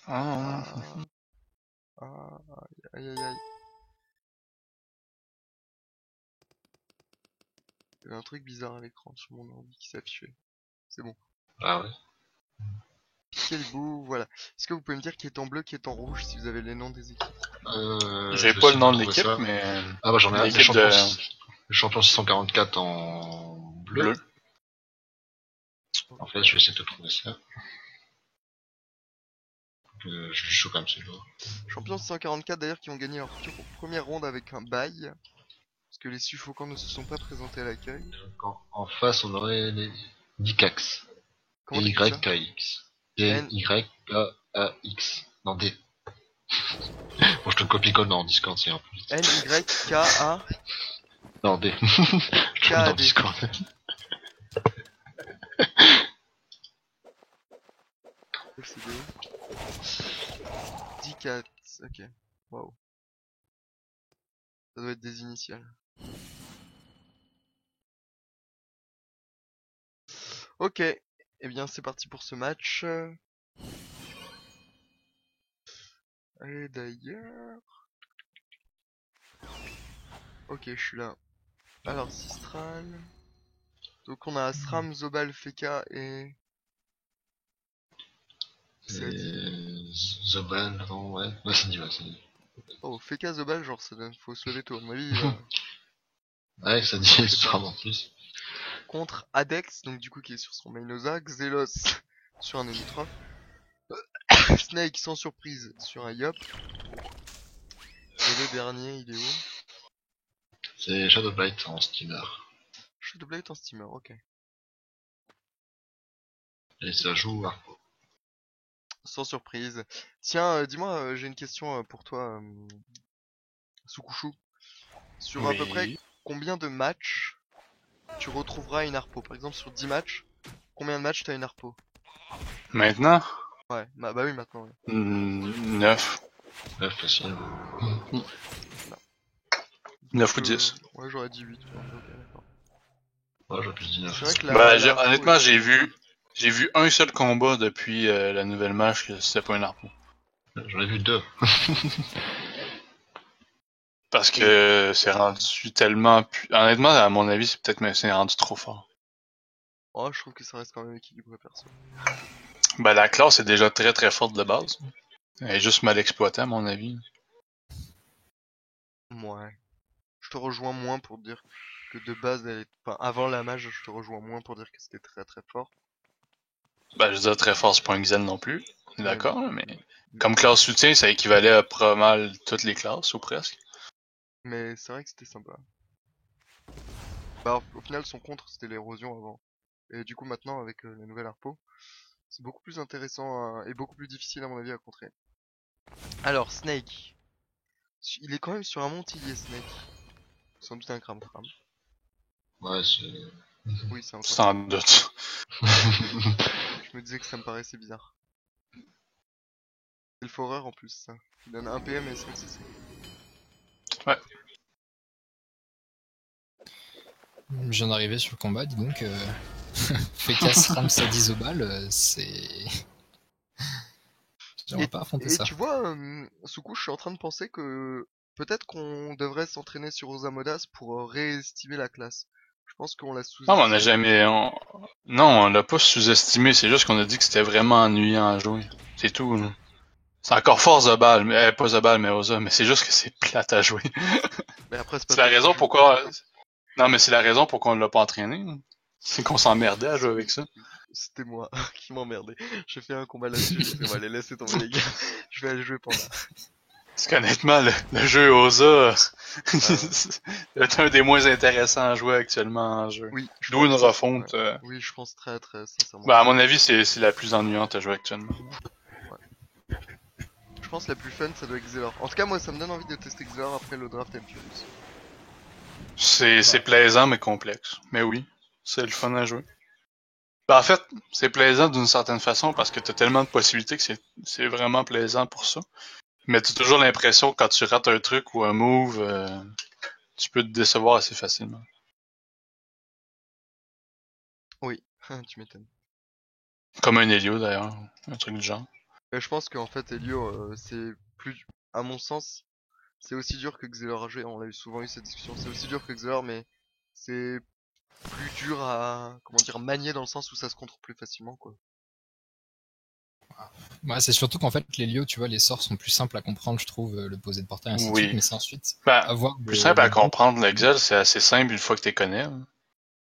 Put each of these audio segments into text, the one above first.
Ah, Ah, aïe aïe aïe. Il y avait un truc bizarre à l'écran sur mon ordi qui s'affichait. C'est bon. ah ouais. Quel beau, voilà. Est-ce que vous pouvez me dire qui est en bleu, qui est en rouge, si vous avez les noms des équipes? Je J'ai vais pas essayer le de nom de retrouver l'équipe, ça. mais Ah bah j'en ai un, l'équipe de le champion 644 en bleu. bleu. En fait, je vais essayer de trouver ça. Je suis chaud comme celui-là. Champions 144 d'ailleurs qui ont gagné leur première ronde avec un bail. Parce que les suffocants ne se sont pas présentés à l'accueil. Donc, en face, on aurait les Dikax. Comment t'écris ça? D-Y-K-X. N- D-Y-K-A-X. Non, D. Bon, je te copie-colle dans Discord, c'est un peu vite. N-Y-K-A. Non, D. Je te mets dans K-A-D. Discord. LCD. D4. Ok. Waouh. Ça doit être des initiales. Ok. Eh bien, c'est parti pour ce match. Et d'ailleurs... Ok, je suis là. Alors, Sistral. Donc on a Sram, Zobal, Feka et... C'est dit. Zobal, non, ouais. Ouais, c'est dit, ouais, c'est dit. Oh, Feka, Zobal, genre ça donne... Faut se lever tôt. À mon avis, Ouais, ça dit, c'est vraiment plus. contre Adex, donc du coup qui est sur son Mainosa, Xelos sur un Onitrof, Snake sans surprise sur un Yop, et le dernier il est où? C'est Shadowblight en steamer. Shadowblade en steamer, ok. Et ça joue à... Sans surprise. Tiens, dis-moi, j'ai une question pour toi, Sukushu. Sur à peu près Oui. combien de matchs tu retrouveras une Harpo? Par exemple sur 10 matchs, combien de matchs t'as une Harpo? Maintenant, Ouais, bah oui maintenant. Ouais. 9. 9 facile. 9 ou 10. Ouais, j'aurais dit 8. Ouais, ok, d'accord. Ouais, j'aurais plus dit 9. C'est vrai que Bah, la Harpo honnêtement, est- j'ai vu un seul combat depuis la nouvelle match que c'était pas un harpon. J'en ai vu 2. Parce que c'est rendu tellement... Honnêtement, à mon avis, c'est peut-être mais c'est rendu trop fort. Oh, je trouve que ça reste quand même équilibré perso. Ben, la classe est déjà très très forte de base. Elle est juste mal exploitée, à mon avis. Ouais. Je te rejoins moins pour dire que de base, enfin, avant la mage, je te rejoins moins pour dire que c'était très très fort. Ben, je veux dire très fort, c'est pas un Xen non plus. Ouais, D'accord, non. mais comme classe soutien, ça équivalait à pas mal toutes les classes, ou presque. Mais c'est vrai que c'était sympa. Bah, au final, son contre, c'était l'érosion avant. Et du coup, maintenant, avec la nouvelle Harpo, c'est beaucoup plus intéressant et beaucoup plus difficile, à mon avis, à contrer. Alors, Snake. Il est quand même sur un montilier, Snake. Sans doute un cram-cram. Ouais, c'est... Oui, c'est un Sans cram. doute. Je me disais que ça me paraissait bizarre. C'est le foreur en plus, ça. Il donne 1 PM et 5 CC. Ouais. Je viens d'arriver sur le combat, dis donc. Fekas Ram Sadizobal, c'est. J'aimerais pas affronter Et ça. tu vois, Soukou, je suis en train de penser que peut-être qu'on devrait s'entraîner sur Osamodas pour réestimer la classe. Je pense qu'on l'a Non, mais on a sous-estimé. jamais... Non, on l'a pas sous-estimé, c'est juste qu'on a dit que c'était vraiment ennuyant à jouer. C'est tout, là. C'est encore fort Zobal, mais pas Zobal, mais Oza, mais c'est juste que c'est plate à jouer. Mais après, c'est pas C'est la toi qui raison joue. pourquoi... Non, mais c'est la raison pourquoi on l'a pas entraîné. Là. C'est qu'on s'emmerdait à jouer avec ça. C'était moi qui m'emmerdais. J'ai fait un combat là-dessus, j'ai fait, bon, allez, laissez tomber les gars. Je vais aller jouer Panda. Parce qu'honnêtement, le jeu Oza, c'est un des moins intéressants à jouer actuellement en jeu. Oui, je D'où pense une que ça- refonte. ouais. Oui, je pense très très sincèrement. Ben, à mon avis, c'est la plus ennuyante à jouer actuellement. Je pense que la plus fun, ça doit être Xelor. En tout cas, moi, ça me donne envie de tester Xelor après le draft Empirus. C'est plaisant, mais complexe. Mais oui, c'est le fun à jouer. Ben, en fait, c'est plaisant d'une certaine façon parce que t'as tellement de possibilités que c'est vraiment plaisant pour ça. Mais t'as toujours l'impression que quand tu rates un truc ou un move, tu peux te décevoir assez facilement. Oui, tu m'étonnes. Comme un Helio d'ailleurs, un truc du genre. Et je pense qu'en fait, Elio, c'est plus, à mon sens, c'est aussi dur que Xelor. On a souvent eu cette discussion. C'est aussi dur que Xelor, mais c'est plus dur à, comment dire, manier dans le sens où ça se contrôle plus facilement, quoi. Ouais, c'est surtout qu'en fait, les lios, tu vois, les sorts sont plus simples à comprendre, je trouve, le poser de portail, ainsi de suite, Oui. mais c'est ensuite Ben, avoir plus simple à comprendre, l'Excel, c'est assez simple une fois que tu connais. Hein.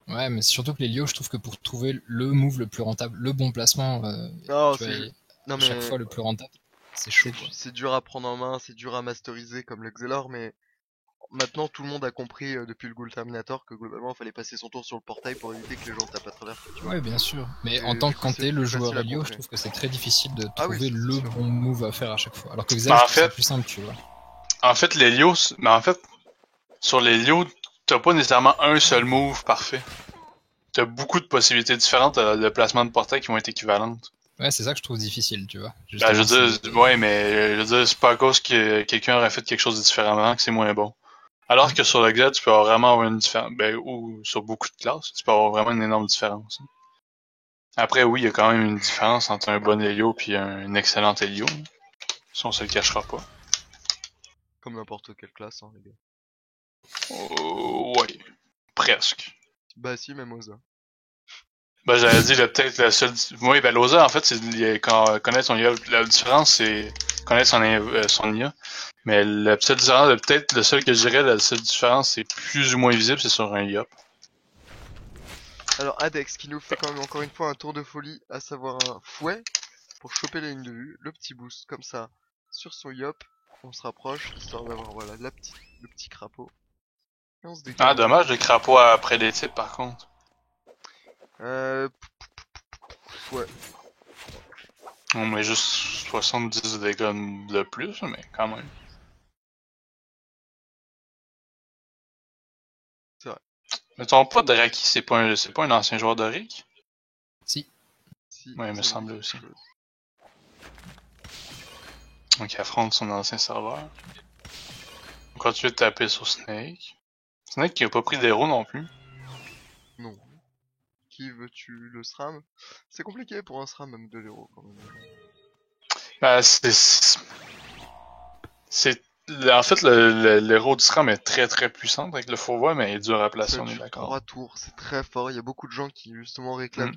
Ouais, mais c'est surtout que les lios, je trouve que pour trouver le move le plus rentable, le bon placement, Non, tu vois, c'est, non à chaque mais, fois le plus rentable, c'est chaud, quoi. c'est dur à prendre en main, c'est dur à masteriser comme le Xelor, mais maintenant tout le monde a compris depuis le Ghoul Terminator que globalement il fallait passer son tour sur le portail pour éviter que les gens tapent à travers, quoi, tu vois. Ouais, bien sûr. Mais Et en tant du que coup, quand c'est t'es le plus joueur facile à Elio, je contrer. trouve que c'est très difficile de Ah oui, trouver c'est le sûr. bon move à faire à chaque fois. Alors que Xel, Bah, je en trouve ça fait- plus simple, tu vois. En fait, l'Helio, mais en fait, sur l'Helio, t'as pas nécessairement un seul move parfait. T'as beaucoup de possibilités différentes de placement de portail qui vont être équivalentes. Ouais, c'est ça que je trouve difficile, tu vois. Ben, je Justement, veux dire, ouais, mais je veux dire, c'est pas à cause que quelqu'un aurait fait quelque chose de différemment que c'est moins bon. Alors que sur le Xel, tu peux vraiment avoir une différence, ben, ou sur beaucoup de classes, tu peux avoir vraiment une énorme différence. Après, oui, il y a quand même une différence entre un bon Helio et un excellent Helio. Ça, on se le cachera pas. Comme n'importe quelle classe, hein, les gars. Ouais, presque. Bah si, même Oza. Ben, j'avais dit, peut-être la seule... Oui, ben, l'OSA, en fait, c'est quand connaître son IA. La différence, c'est connaître son IA. Mais la seule différence, peut-être le seul que je dirais, la seule différence, c'est plus ou moins visible, c'est sur un IA. Alors Adex qui nous fait quand même encore une fois un tour de folie, à savoir un fouet pour choper la ligne de vue, le petit boost comme ça sur son yop, on se rapproche histoire d'avoir voilà le petit crapaud. Et on se Ah, dégage. dommage, le crapaud après les types, par contre. Euh, ouais. On met juste 70 de dégâts de plus, mais quand même. C'est vrai. Mettons pas Draki, c'est pas un ancien joueur de Rick? Si. Si, Ouais, il me ça semblait dit aussi. quelque chose. Donc il affronte son ancien serveur. On continue de taper sur Snake. Snake qui a pas pris d'héros non plus. Non. Qui veux-tu le SRAM? C'est compliqué pour un SRAM même de l'héros quand même. Ben, en fait, l'héros du SRAM est très très puissant avec le fourvois, mais il est dur à placer, Ça on est dure d'accord. 3 tours, c'est très fort. Il y a beaucoup de gens qui justement réclament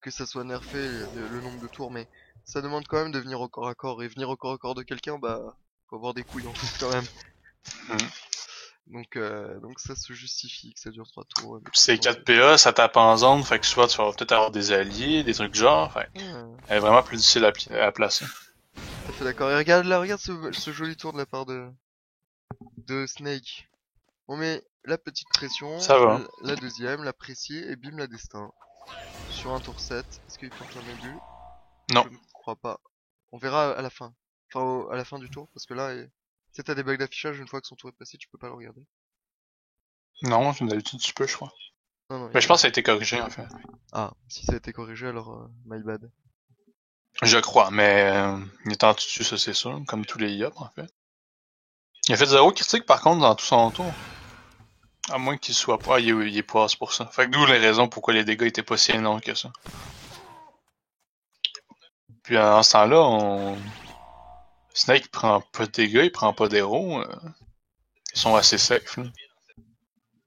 que ça soit nerfé le nombre de tours, mais ça demande quand même de venir au corps à corps. Et venir au corps à corps de quelqu'un, bah, faut avoir des couilles en fait quand même. Donc ça se justifie que ça dure 3 tours. Ouais, mais C'est sinon, 4 PA, ça tape en zone, fait que soit tu vas peut-être avoir des alliés, des trucs du genre, fait que Ouais, elle est vraiment plus difficile à placer. tout à fait d'accord. Et regarde là, regarde ce joli tour de la part de Snake. On met la petite pression, Ça va. la deuxième, l'apprécier, et bim la destin. Sur un tour 7. Est-ce qu'il porte un but? Non. Je ne crois pas. On verra à la fin. Enfin, à la fin du tour, parce que là, si t'as des bugs d'affichage, une fois que son tour est passé, tu peux pas le regarder. Non, d'habitude tu peux, je crois. Non, non, Mais je pense que ça a été corrigé, en fait. Ah, si ça a été corrigé, alors, my bad. Je crois, mais il est en dessus, ça c'est sûr, comme tous les IOP, en fait. Il a fait 0 critique, par contre, dans tout son tour. À moins qu'il soit pas... Ah, il est pas, c'est pour ça. Fait que d'où les raisons pourquoi les dégâts étaient pas si énormes que ça. Puis en ce temps-là, Snake prend pas de dégâts, il prend pas d'héros. Ils sont assez safe, là.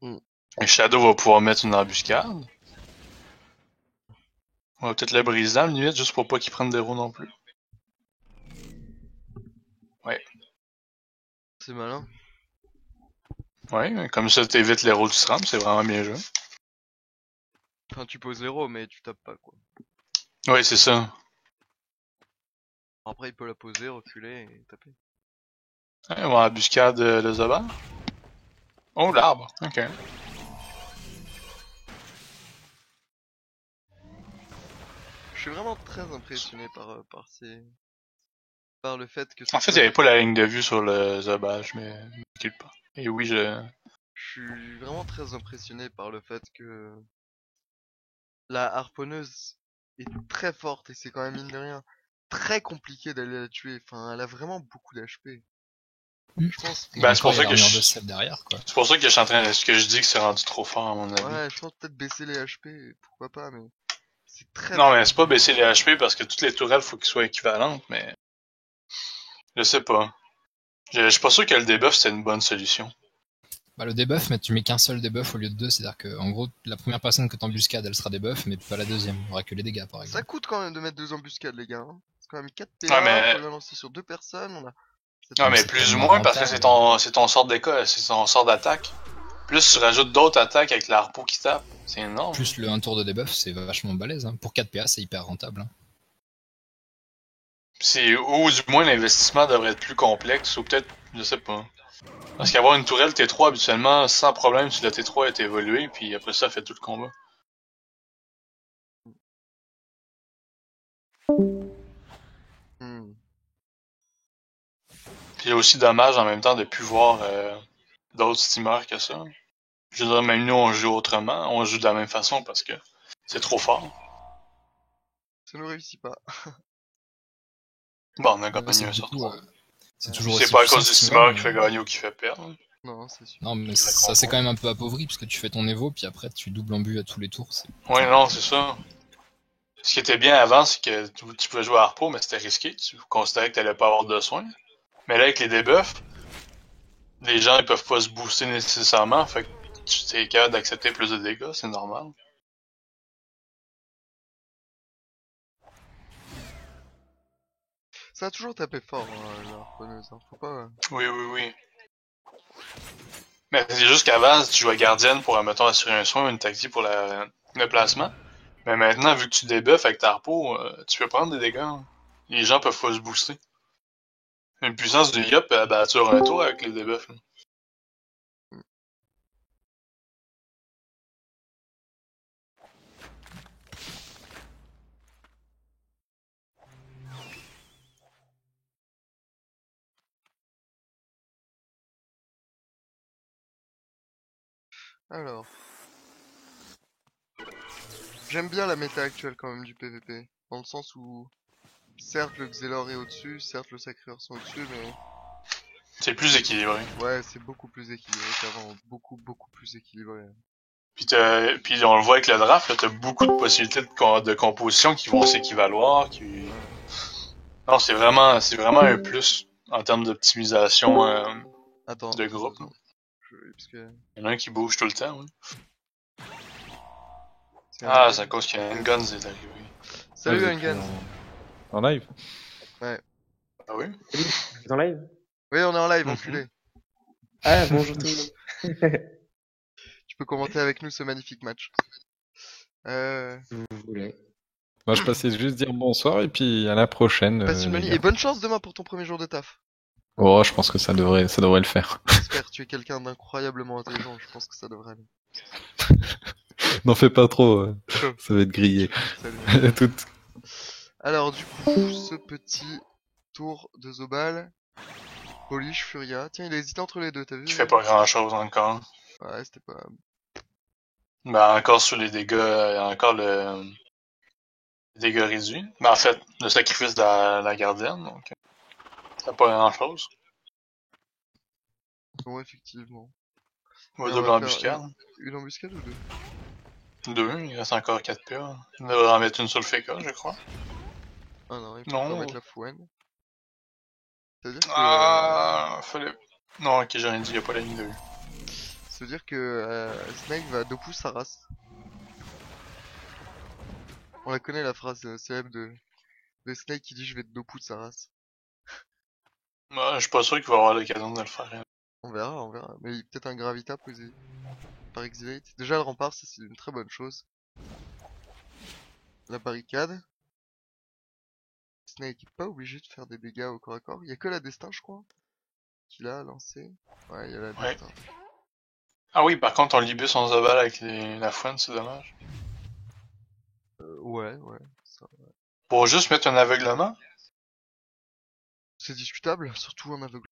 Mm. Et Shadow va pouvoir mettre une embuscade. On va peut-être le briser à la limite, juste pour pas qu'il prenne d'héros non plus. Ouais. C'est malin. Ouais, comme ça t'évites l'héros du SRAM, c'est vraiment bien joué. Enfin, tu poses l'héros, mais tu tapes pas, quoi. Ouais, c'est ça. Après, il peut la poser, reculer et taper. Ouais, on va embuscade le Zobar. Oh, l'arbre, ok. Je suis vraiment très impressionné par le fait que En fait, il n'y avait pas la ligne de vue sur le Zobage, mais je m'occupe pas. Et oui, je suis vraiment très impressionné par le fait que la harponneuse est très forte et c'est quand même mine de rien très compliqué d'aller la tuer. Enfin, elle a vraiment beaucoup d'HP. Je pense. Ben, c'est pour ça que de sel derrière, quoi. c'est pour ça que je suis en train de... Ce que je dis que c'est rendu trop fort, à mon avis. Ouais, je pense peut-être baisser les HP, pourquoi pas, mais C'est très... Non, mais c'est pas baisser les HP parce que toutes les tourelles, faut qu'ils soient équivalentes, mais... Je sais pas. Je suis pas sûr que le debuff, c'est une bonne solution. Bah, le debuff, mais tu mets qu'un seul debuff au lieu de deux, c'est-à-dire que, en gros, la première personne que t'embuscades, elle sera debuff, mais pas la deuxième. Il y aura que les dégâts, par Ça exemple. coûte quand même de mettre 2 embuscades, les gars. Hein. C'est quand même 4 PA, Ouais, mais- faut la lancer sur 2 personnes, on a... Non, mais c'est plus ou tellement moins parce que rentable. c'est ton sort d'école, c'est ton sort d'attaque. Plus tu rajoutes d'autres attaques avec la harpeau qui tape. C'est énorme. Plus le 1 tour de debuff, c'est vachement balèze. Hein. Pour 4 PA, c'est hyper rentable. Hein. Ou du moins l'investissement devrait être plus complexe, ou peut-être, je sais pas. Parce qu'avoir une tourelle T3 habituellement, sans problème, si la T3 est évoluée, puis après ça, fait tout le combat. Hmm. Puis il y a aussi dommage en même temps de plus voir d'autres steamers que ça. Je veux dire, même nous on joue autrement, on joue de la même façon parce que c'est trop fort. Ça ne réussit pas. Bon, on a Ouais, gagné un sur trois. c'est toujours C'est aussi pas à puissant cause du que steamer mais- qui fait gagner ou qui fait perdre. Non, c'est sûr. Non, mais Qui la ça c'est comprend. quand même un peu appauvri, parce que tu fais ton Evo, puis après tu doubles en but à tous les tours. Ouais, non, c'est ça. Ce qui était bien avant, c'est que tu pouvais jouer à Harpo, mais c'était risqué. Tu considérais que t'allais pas avoir de soins. Mais là, avec les debuffs, les gens ils peuvent pas se booster nécessairement, fait que tu t'es capable d'accepter plus de dégâts, c'est normal. Ça a toujours tapé fort, hein, la harponneuse. Hein. Faut pas... Oui, oui, oui. Mais c'est juste qu'avant, tu jouais gardienne pour, mettons, assurer un soin ou une tactique pour le placement. Mais maintenant, vu que tu débuffes avec ta harpo, tu peux prendre des dégâts. Hein. Les gens peuvent pas se booster. Une puissance de Yop, bah, tu auras un tour avec les debuffs. Là. Alors... J'aime bien la méta actuelle quand même du PVP. Dans le sens où... Certes, le Xelor est au-dessus, certes, le Sacreur sont au-dessus, mais... C'est plus équilibré. Ouais, c'est beaucoup plus équilibré qu'avant. Beaucoup plus équilibré. Puis on le voit avec le draft, là, t'as beaucoup de possibilités de composition qui vont s'équivaloir. Non, c'est vraiment un plus en termes d'optimisation Attends, de groupe. attends. Parce que... Il y en a un qui bouge tout le temps, oui. c'est C'est à cause qu'un Guns est arrivé. Salut Vous êtes Engans. en live. Ah oui? Salut, vous êtes en live? Oui, on est en live, Mhm. enculé. Ah, bonjour tout le monde. Tu peux commenter avec nous ce magnifique match. Si vous voulez. Moi, je passais juste dire bonsoir et puis à la prochaine. Passe une les bonne nuit gars. et bonne chance demain pour ton premier jour de taf. Oh, je pense que ça devrait le faire. J'espère que tu es quelqu'un d'incroyablement intelligent, je pense que ça devrait aller. N'en fais pas trop, ça va être grillé. Salut. À toutes. Alors du coup, ce petit tour de Zobal, Polish, Furia. Tiens, il a hésité entre les deux, t'as vu? Qui fait pas grand chose encore. Ouais, c'était pas... Ben, encore sur les dégâts, il y a encore le dégâts réduits. Mais en fait, le sacrifice de la gardienne, donc c'est pas grand chose. Bon, effectivement. Ou Et on double va faire embuscade. Une embuscade ou deux? 2, il reste encore 4 PA. On devrait en mettre une sur le FK, je crois. Ah non, il peut Non. pas mettre la fouenne. C'est-à-dire que... Fallait... Non, ok, j'ai rien dit, il y a pas la ligne de vue. Ça veut dire que Snake va Dopu sa race. On la connaît la phrase célèbre de Snake qui dit je vais te Dopu de sa race. Moi, je suis pas sûr qu'il va avoir l'occasion de le faire. On verra, on verra. Mais peut-être un Gravita posé par Exilate. Déjà le rempart, ça, c'est une très bonne chose. La barricade. Snake est pas obligé de faire des dégâts au corps à corps. Il y a que la destin, je crois, qu'il a lancé. Ouais, il y a la Ouais. destin. Ah oui, par contre, on libus son Zobal avec la fouine, c'est dommage. Ouais. Ça... Pour juste mettre un aveuglement? C'est discutable, surtout en aveugle.